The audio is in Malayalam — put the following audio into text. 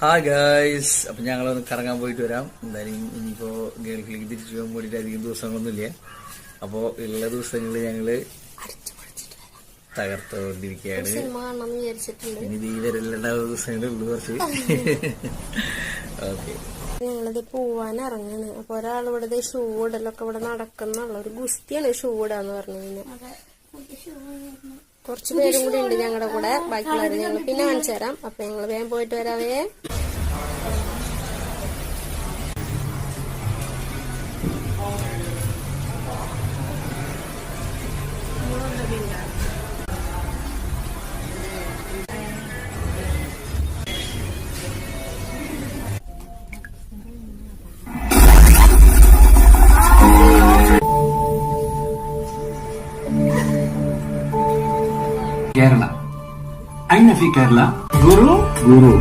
ഹായ് ഗായ്സ്, അപ്പൊ ഞങ്ങളൊന്ന് കറങ്ങാൻ പോയിട്ട് വരാം. എന്തായാലും ഇനിയിപ്പോ ഗൾഫിലേക്ക് തിരിച്ചു പോകാൻ വേണ്ടിട്ട് അധികം ദിവസങ്ങളൊന്നുമില്ല. അപ്പോ ഉള്ള ദിവസങ്ങളിൽ ഞങ്ങള് തകർത്തുകൊണ്ടിരിക്കുകയാണ്. ഇനി ഈ വരലുണ്ടാവുന്ന ദിവസങ്ങളേ ഉള്ളൂ കുറച്ച്. ഓക്കെ, ഞങ്ങളിത് പോവാൻ ഇറങ്ങാണ്. അപ്പൊ ഒരാൾ ഇവിടെ ഷൂ ഇടലൊക്കെ ഇവിടെ നടക്കുന്നുള്ള ഒരു ഗുസ്തിയാണ് ഷൂ ഇടാന്ന് പറഞ്ഞു കഴിഞ്ഞാൽ. കുറച്ചു പേരും കൂടി ഉണ്ട് ഞങ്ങളുടെ കൂടെ. ബാക്കിയുള്ളവരെ ഞങ്ങൾ പിന്നെ കാണിച്ചു തരാം. അപ്പൊ ഞങ്ങൾ വേഗം പോയിട്ട് വരാവേ. Kerala. أين في كيرلا؟ Guru.